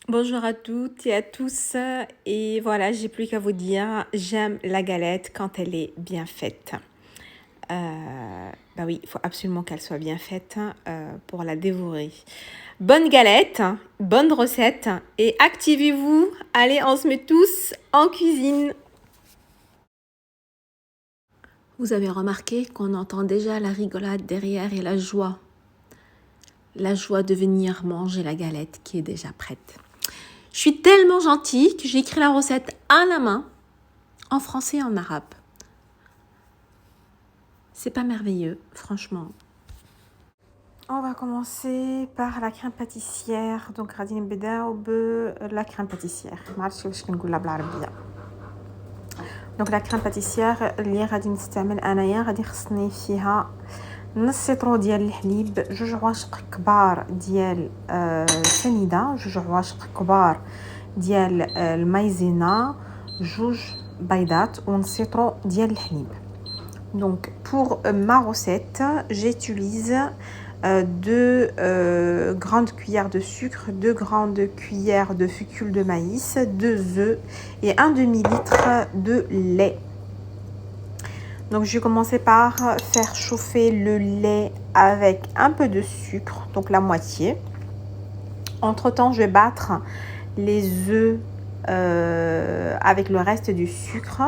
Bonjour à toutes et à tous. Et voilà, j'ai plus qu'à vous dire, j'aime la galette quand elle est bien faite. Bah oui, il faut absolument qu'elle soit bien faite pour la dévorer. Bonne galette, bonne recette et activez-vous. Allez, on se met tous en cuisine. Vous avez remarqué qu'on entend déjà la rigolade derrière et la joie. La joie de venir manger la galette qui est déjà prête. Je suis tellement gentille que j'ai écrit la recette à la main, en français et en arabe. C'est pas merveilleux, franchement. On va commencer par la crème pâtissière. Donc, غادي نبداو la crème pâtissière. ما عرفتش كيفاش كنقولها بالعربية. Donc la crème pâtissière اللي غادي نستعمل انايا غادي خصني فيها نص سيطرو ديال الحليب، 2 عواشق كبار ديال سنيده، 2 عواشق كبار ديال المايزينا، 2 بيضات ونص سيطرو ديال الحليب. Donc pour ma recette, j'utilise 2 grandes cuillères de sucre, 2 grandes cuillères de fécule de maïs, 2 œufs et 1 demi-litre de lait. Donc je vais commencer par faire chauffer le lait avec un peu de sucre, donc la moitié. Entre temps, je vais battre les œufs avec le reste du sucre.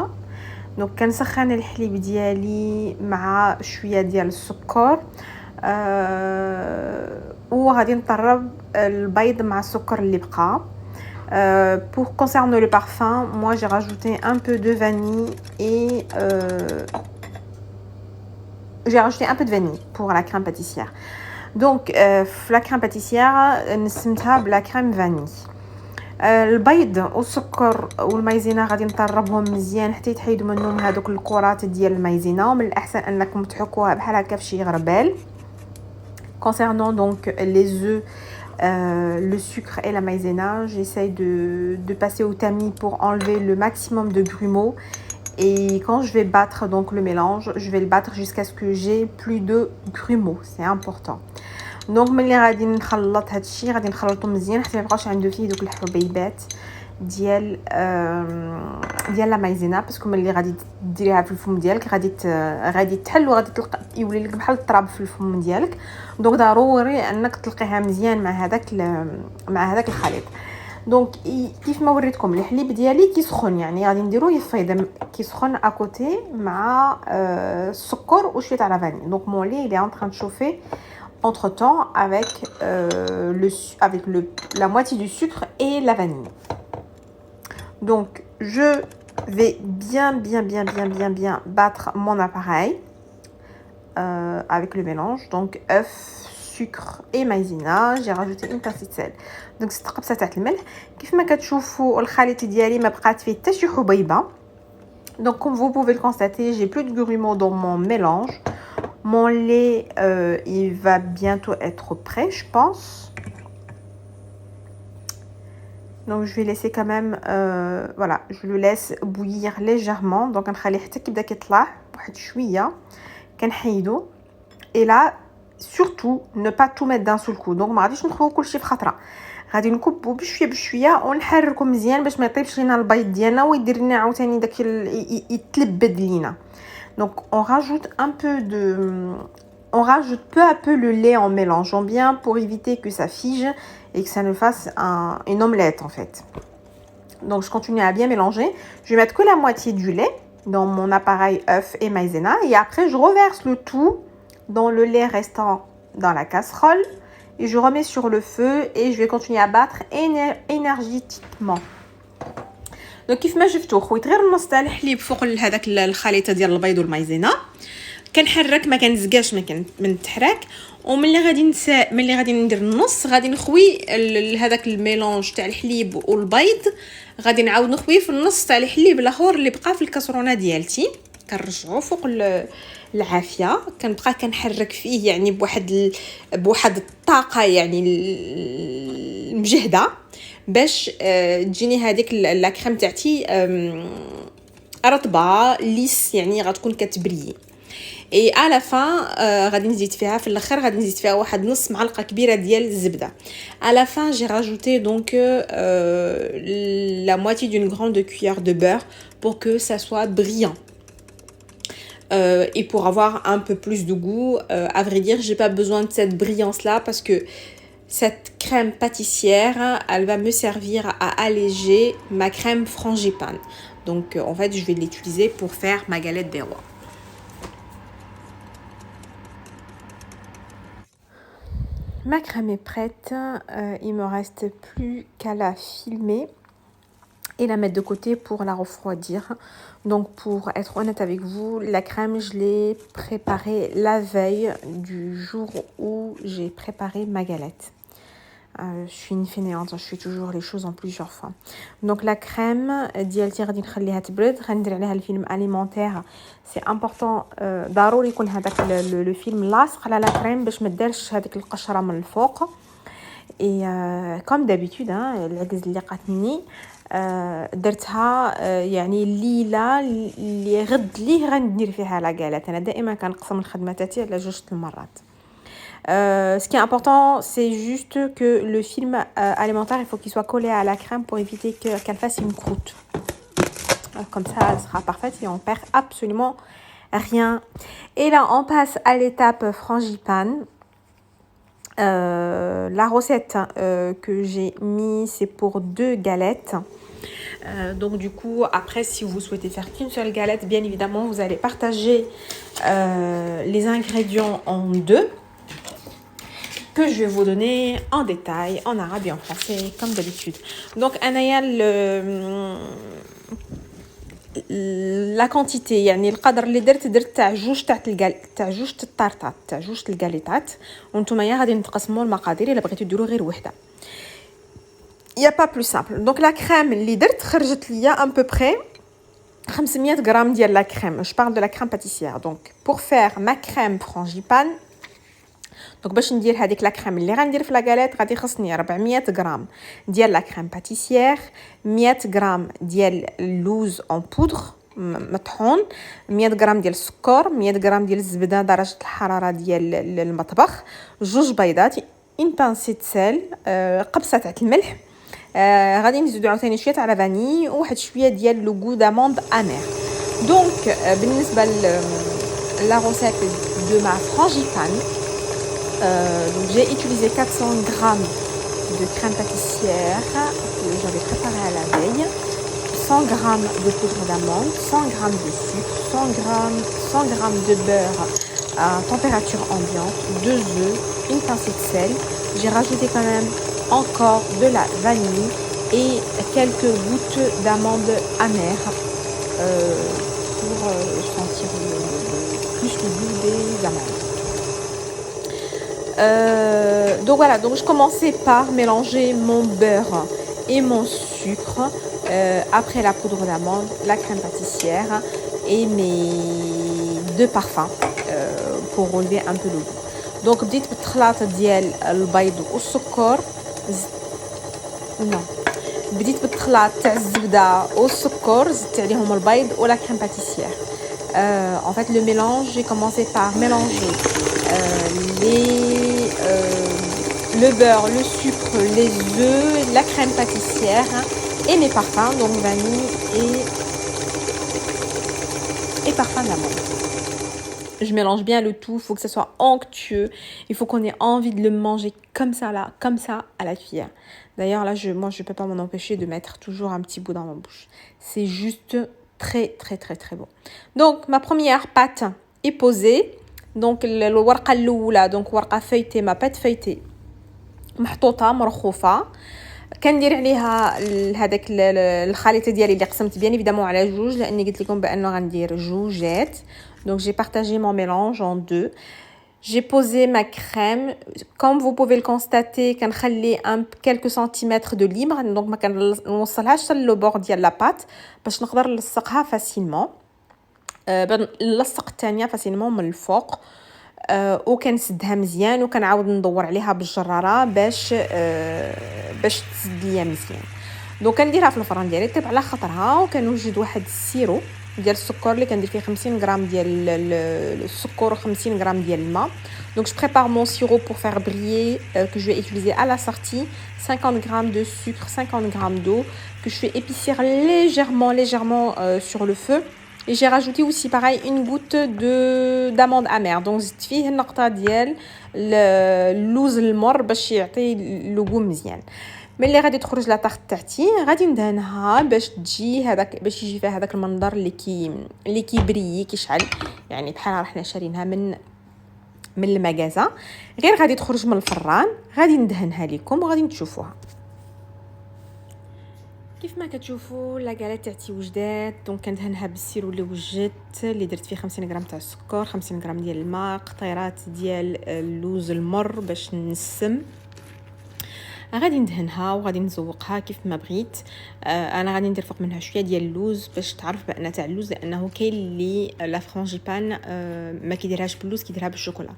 Donc كنسخن الحليب ديالي مع شويه ديال السكر وغادي نطرب البيض مع السكر اللي بقى. Pour concerner le parfum, moi j'ai rajouté un peu de vanille et j'ai rajouté un peu de vanille pour la crème pâtissière. Donc la crème pâtissière نسمتها بلا crème vanille. البيض والسكر والمايزينا غادي نطربهم مزيان حتى يتحيدوا منهم هذوك الكرات ديال المايزينا، ومن الاحسن انكم تحكوها بحال هكا فشي غربال. Concernant donc les œufs, le sucre et la maïzena, j'essaye de passer au tamis pour enlever le maximum de grumeaux. Et quand je vais battre donc le mélange, je vais le battre jusqu'à ce que j'ai plus de grumeaux. C'est important. دونك ملي غادي نخلط هادشي غادي نخلطو مزيان حتى ميبقاوش عنده فيه دوك الحبيبات ديال لا مايزينا، باسكو ملي غادي ديريها في الفم ديالك غادي تحل وغادي تلقى يولي لك بحال التراب في الفم ديالك. دونك ضروري انك تلقيها مزيان مع هذاك الخليط. دونك كيف ما وريتكم الحليب ديالي كيسخن، يعني غادي نديرو يفيض كيسخن اكوتي مع السكر وشويه تاع لافاني. دونك مون لي il est en train de chauffer entre temps avec la moitié du sucre et la vanille. Donc je vais bien battre mon appareil avec le mélange. Donc œuf, sucre et maïzena. J'ai rajouté une pincée de sel. Donc c'est قبصه تاع الملح. كيف ما كتشوفوا الخليط ديالي ما بقات فيه حتى شي حبيبه. Donc comme vous pouvez le constater, j'ai plus de grumeaux dans mon mélange. Mon lait, il va bientôt être prêt, je pense. Donc, je vais laisser quand même... voilà, je le laisse bouillir légèrement. Donc, نخليه حتى كيبدا كيطلع بواحد شوية. كنحيدو. Et là, surtout, ne pas tout mettre d'un seul coup. Donc, ما غاديش نخويو كلشي في خطرة. غادي نكبو بشوية ونحركو مزيان باش ما يطيبش لينا البيض ديالنا ويدير لنا عاوتاني داك يتلبد لينا. Donc on rajoute peu à peu le lait en mélangeant bien pour éviter que ça fige et que ça ne fasse une omelette en fait. Donc je continue à bien mélanger. Je vais mettre que la moitié du lait dans mon appareil œuf et maïzena et après je reverse le tout dans le lait restant dans la casserole et je remets sur le feu et je vais continuer à battre énergétiquement. دونك كيف ما شفتوا خويت غير النص تاع الحليب فوق هذاك الخليطه ديال البيض والمايزينا، كنحرك ما كنزقاش من تحراك. ملي غادي ندير النص غادي نخوي هذاك الميلونج تاع الحليب والبيض، غادي نعاود نخويه في النص تاع الحليب الاخر اللي بقى في الكاسرونه ديالتي، كنرجعو فوق العافيه. كنبقى كنحرك فيه يعني بواحد الطاقه يعني المجهده باش تجيني هذيك لا كريم تاعتي رطبه ليس، يعني غتكون كتبري. et à la fin غادي نزيد فيها في الاخر غادي نزيد فيها واحد نص معلقه كبيره ديال الزبده. À la fin j'ai rajouté donc la moitié d'une grande cuillère de beurre pour que ça soit brillant. Et pour avoir un peu plus de goût, à vrai dire, j'ai pas besoin de cette brillance là parce que cette crème pâtissière, elle va me servir à alléger ma crème frangipane. Donc en fait, je vais l'utiliser pour faire ma galette des rois. Ma crème est prête, il me reste plus qu'à la filmer et la mettre de côté pour la refroidir. Donc pour être honnête avec vous, la crème je l'ai préparée la veille du jour où j'ai préparé ma galette. Je suis une fainéante, je fais toujours les choses en plusieurs fois. Donc la crème ديالتي غادي نخليها تبرد, غندير عليها الفيلم alimentaire. C'est important ضروري يكون هذاك le film لاصق على la crème باش ما دارش هذيك القشره من الفوق. Et comme d'habitude العكز اللي قاتني درتها يعني الليله اللي غد ليه غندير فيها لا غالات. انا دائما كنقسم الخدمه تاعي على جوج المرات. Ce qui est important, c'est juste que le film alimentaire, il faut qu'il soit collé à la crème pour éviter qu'elle fasse une croûte. Comme ça, elle sera parfaite et on perd absolument rien. Et là, on passe à l'étape frangipane. La recette que j'ai mis, c'est pour 2 galettes. Donc du coup, après, si vous souhaitez faire qu'une seule galette, bien évidemment, vous allez partager les ingrédients en 2. Que je vais vous donner en détail, en arabe et en français, comme d'habitude. Donc, la quantité, يعني القدر اللي درت تاع جوج تاع جوج الطارطات تاع جوج الكاليطات وانتم غادي نتقسموا المقادير الا بغيتوا ديروا غير وحده. Il y a pas plus simple. Donc la crème اللي درت خرجت ليا à peu près 500 grammes ديال la crème. Je parle de la crème pâtissière. Donc pour faire ma crème frangipane, donc باش ندير هذيك لا كريم اللي غندير في لا غاليت غادي خصني 400 غرام ديال لا كريم باتيسيير, 100 غرام ديال اللوز اون بودر مطحون, 100 غرام ديال السكر, 100 غرام ديال الزبده درجه الحراره ديال المطبخ, 2 بيضات, اون بانسي سيل, قبصه تاع الملح, غادي نزيدو عاوتاني شويه تاع لا فاني وواحد شويه ديال لو غو داموند امير. دونك بالنسبه لا روسيت دو ما فرانجيبان, donc j'ai utilisé 400 grammes de crème pâtissière que j'avais préparée à la veille, 100 grammes de poudre d'amande, 100 grammes de sucre, 100 grammes de beurre à température ambiante, 2 œufs, une pincée de sel. J'ai rajouté quand même encore de la vanille et quelques gouttes d'amandes amères pour sentir plus le goût des amandes. Donc voilà, donc je commençais par mélanger mon beurre et mon sucre, après la poudre d'amande, la crème pâtissière et mes 2 parfums pour relever un peu le goût. Donc بديت بالخلاط ديال البيض والسكر. بديت بالخلاط تاع الزبده والسكر, زدت عليهم البيض ولا crème pâtissière. En fait le mélange, j'ai commencé par mélanger le beurre, le sucre, les œufs, la crème pâtissière et mes parfums, donc vanille et parfum d'amande. Je mélange bien le tout, il faut que ça soit onctueux, il faut qu'on ait envie de le manger comme ça là, comme ça à la cuillère. D'ailleurs là, moi je peux pas m'en empêcher de mettre toujours un petit bout dans ma bouche. C'est juste très très très très bon. Donc ma première pâte est posée. Donc الورقه الاولى, donc ورقه فايتي, ما بات فايتي محطوطه مرخوفه, كندير عليها هذاك الخليط ديالي اللي قسمت بيان ايفيدامون على جوج لاني قلت لكم بانه غندير جوجات. Donc j'ai partagé mon mélange en 2. J'ai posé ma crème, comme vous pouvez le constater, كنخلي quelques centimètres de libre, donc ما كنوصلهاش لو بور ديال لا بات باش نقدر نلصقها فاسيلمون. نلصق الثانيه فاسيلمون من الفوق, وكنسدها مزيان وكنعاود ندور عليها بالجراره باش تسد ليا مزيان. دونك كنديرها في الفران ديالي طيب على خطرها, وكنوجد واحد السيرو ديال السكر اللي كندير فيه 50 غرام ديال السكر و50 غرام ديال الماء. Donc je prépare mon sirop pour faire briller que je vais utiliser à la sortie, 50 grammes de sucre, 50 grammes d'eau que je fais épaissir légèrement sur le feu. Et j'ai rajouté aussi pareil une goutte d'amande amère. Donc زدت فيه نقطة ديال اللوز المر باش يعطي اللقوم مزيان. ملي غادي تخرج لا طاغ تاعتي غادي ندهنها باش تجي هذاك باش يجي فيها هذاك المنظر اللي كيبريي كيشعل، يعني بحال راه حنا شارينها من المغازه، غير غادي تخرج من الفران غادي ندهنها لكم وغادي تشوفوها. كيف ما كتشوفوا لا غاليت تاعتي وجدات. دونك كندهنها بالسيرو اللي وجدت اللي درت فيه 50 غرام تاع السكر، 50 غرام ديال الماء، قطيرات ديال اللوز المر باش نسم. غادي ندهنها وغادي نزوقها كيف ما بغيت. انا غادي ندير فوق منها شويه ديال اللوز باش تعرف بان تاع اللوز، لانه كاين اللي لا فرانجيبان ما كيديرهاش باللوز كيديرها بالشوكولا.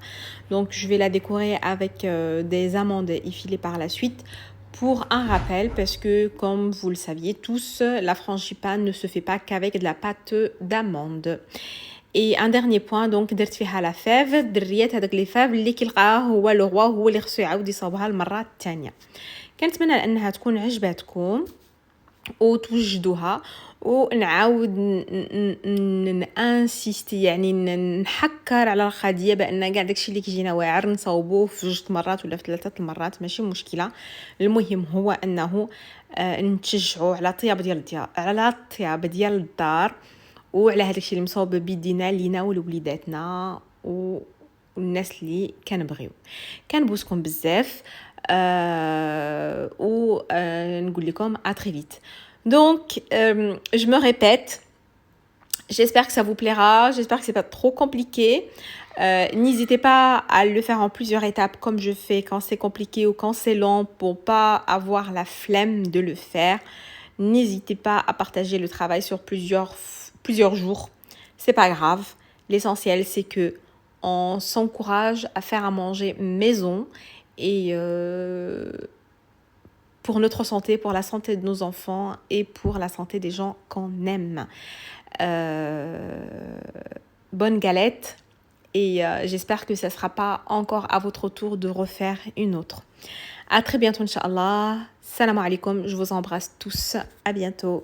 دونك جو في لا décorer avec des amandes effilées par la suite pour un rappel, parce que comme vous le saviez tous, la frangipane ne se fait pas qu'avec de la pâte d'amande. Et un dernier point, donc درت فيها لا فيف، دريات هذاك لي فيف اللي كيلقاه هو لو روا هو اللي خصو يعاود يصاوبها المره الثانيه. كنتمنى انها تكون عجباتكم وتوجدوها، ونعاود نانسيستي يعني نحكر على القضيه بان كاع داكشي اللي كيجينا واعر نصاوبوه في 2 مرات ولا في 3 مرات ماشي مشكله. المهم هو انه نتشجعوا على الطياب ديال الدار وعلى هذاك الشيء اللي مصوب بيدينا لينا ولوليداتنا والناس اللي كنبغيو. كنبوسكم بزاف نقول لكم à très vite. Donc je me répète, j'espère que ça vous plaira, j'espère que c'est pas trop compliqué. N'hésitez pas à le faire en plusieurs étapes comme je fais quand c'est compliqué ou quand c'est long, pour pas avoir la flemme de le faire. N'hésitez pas à partager le travail sur plusieurs jours, c'est pas grave. L'essentiel c'est que on s'encourage à faire à manger maison et pour notre santé, pour la santé de nos enfants et pour la santé des gens qu'on aime. Bonne galette et j'espère que ça sera pas encore à votre tour de refaire une autre. À très bientôt, Inch'Allah. Salam alaikum, je vous embrasse tous. À bientôt.